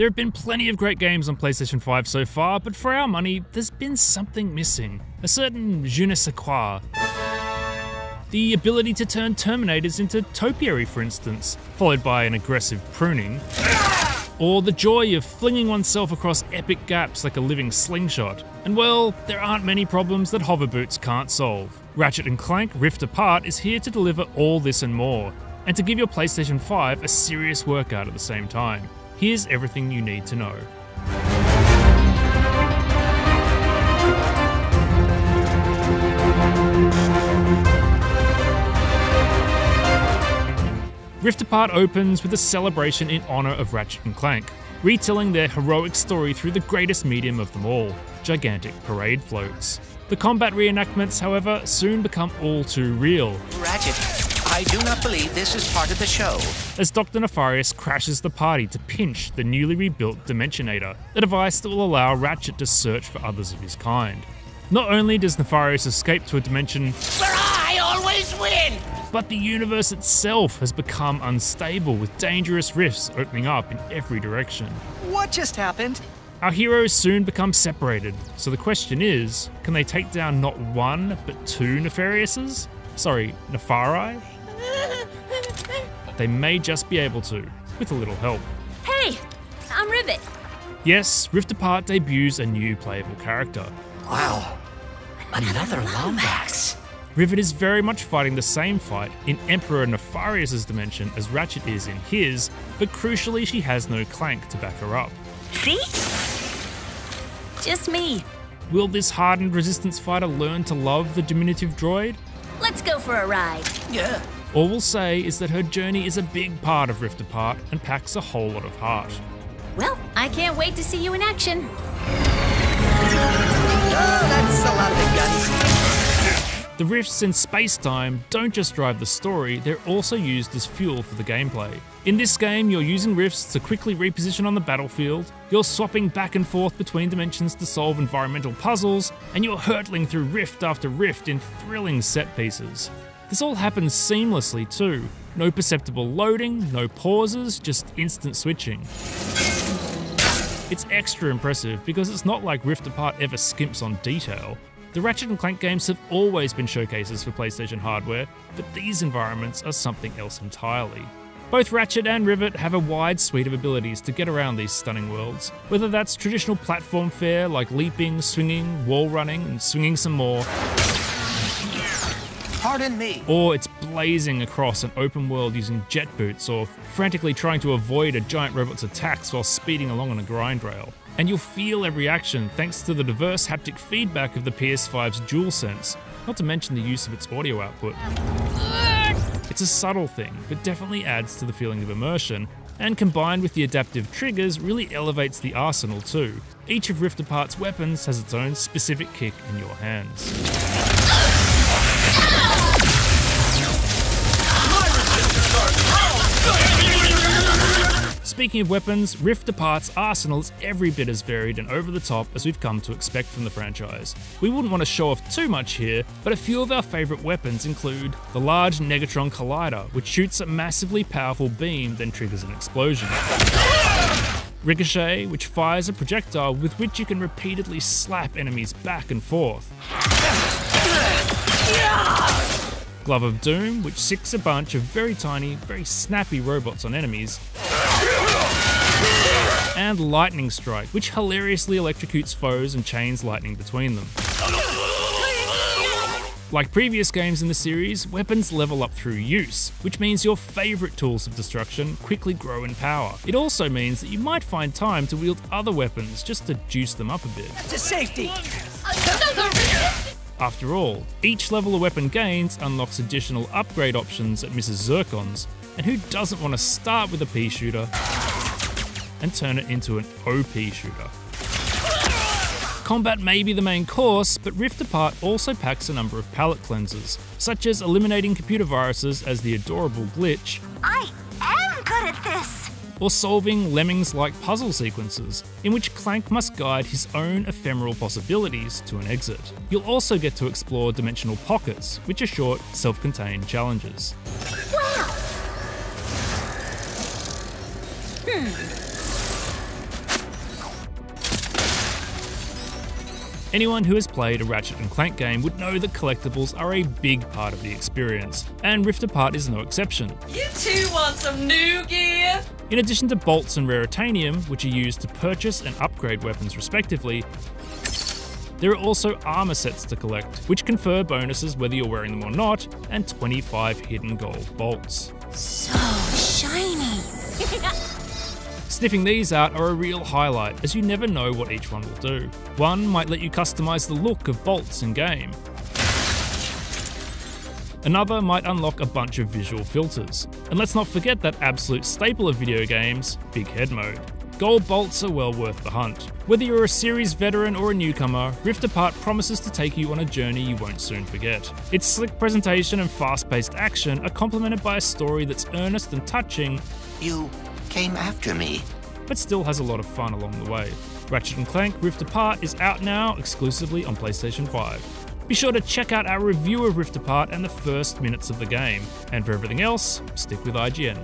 There have been plenty of great games on PlayStation 5 so far, but for our money, there's been something missing. A certain je ne sais quoi. The ability to turn Terminators into topiary, for instance, followed by an aggressive pruning. Or the joy of flinging oneself across epic gaps like a living slingshot. And well, there aren't many problems that hover boots can't solve. Ratchet and Clank Rift Apart is here to deliver all this and more, and to give your PlayStation 5 a serious workout at the same time. Here's everything you need to know. Rift Apart opens with a celebration in honour of Ratchet and Clank, retelling their heroic story through the greatest medium of them all, gigantic parade floats. The combat reenactments, however, soon become all too real. Ratchet, I do not believe this is part of the show. As Dr. Nefarious crashes the party to pinch the newly rebuilt Dimensionator, a device that will allow Ratchet to search for others of his kind. Not only does Nefarious escape to a dimension where I always win, but the universe itself has become unstable, with dangerous rifts opening up in every direction. What just happened? Our heroes soon become separated, so the question is, can they take down not one, but two Nefariouses? Sorry, Nefari? They may just be able to, with a little help. Hey, I'm Rivet. Yes, Rift Apart debuts a new playable character. Wow, another Lombax. Rivet is very much fighting the same fight in Emperor Nefarious' dimension as Ratchet is in his, but crucially she has no Clank to back her up. See? Just me. Will this hardened Resistance fighter learn to love the diminutive droid? Let's go for a ride. Yeah. All we'll say is that her journey is a big part of Rift Apart and packs a whole lot of heart. Well, I can't wait to see you in action. Oh, that's a lot of guns. The rifts in space-time don't just drive the story, they're also used as fuel for the gameplay. In this game, you're using rifts to quickly reposition on the battlefield, you're swapping back and forth between dimensions to solve environmental puzzles, and you're hurtling through rift after rift in thrilling set pieces. This all happens seamlessly too. No perceptible loading, no pauses, just instant switching. It's extra impressive because it's not like Rift Apart ever skimps on detail. The Ratchet and Clank games have always been showcases for PlayStation hardware, but these environments are something else entirely. Both Ratchet and Rivet have a wide suite of abilities to get around these stunning worlds, whether that's traditional platform fare like leaping, swinging, wall running, and swinging some more, Pardon me. or it's blazing across an open world using jet boots, or frantically trying to avoid a giant robot's attacks while speeding along on a grind rail. And you'll feel every action thanks to the diverse haptic feedback of the PS5's DualSense, not to mention the use of its audio output. It's a subtle thing, but definitely adds to the feeling of immersion, and combined with the adaptive triggers really elevates the arsenal too. Each of Rift Apart's weapons has its own specific kick in your hands. Speaking of weapons, Rift Apart's arsenal is every bit as varied and over the top as we've come to expect from the franchise. We wouldn't want to show off too much here, but a few of our favourite weapons include the large Negatron Collider, which shoots a massively powerful beam then triggers an explosion. Ricochet, which fires a projectile with which you can repeatedly slap enemies back and forth. Glove of Doom, which sicks a bunch of very tiny, very snappy robots on enemies. And Lightning Strike, which hilariously electrocutes foes and chains lightning between them. Like previous games in the series, weapons level up through use, which means your favourite tools of destruction quickly grow in power. It also means that you might find time to wield other weapons just to juice them up a bit. To safety. After all, each level a weapon gains unlocks additional upgrade options at Mrs. Zircon's, and who doesn't want to start with a pea shooter and turn it into an OP shooter? Combat may be the main course, but Rift Apart also packs a number of palette cleansers, such as eliminating computer viruses as the adorable Glitch, I am good at this. or solving Lemmings-like puzzle sequences, in which Clank must guide his own ephemeral possibilities to an exit. You'll also get to explore dimensional pockets, which are short, self-contained challenges. Wow. Anyone who has played a Ratchet and Clank game would know that collectibles are a big part of the experience, and Rift Apart is no exception. You two want some new gear? In addition to bolts and raritanium, which are used to purchase and upgrade weapons respectively, there are also armor sets to collect, which confer bonuses whether you're wearing them or not, and 25 hidden gold bolts. So shiny. Sniffing these out are a real highlight, as you never know what each one will do. One might let you customize the look of bolts in-game. Another might unlock a bunch of visual filters. And let's not forget that absolute staple of video games, Big Head Mode. Gold bolts are well worth the hunt. Whether you're a series veteran or a newcomer, Rift Apart promises to take you on a journey you won't soon forget. Its slick presentation and fast-paced action are complemented by a story that's earnest and touching. You came after me. But still has a lot of fun along the way. Ratchet and Clank Rift Apart is out now exclusively on PlayStation 5. Be sure to check out our review of Rift Apart and the first minutes of the game. And for everything else, stick with IGN.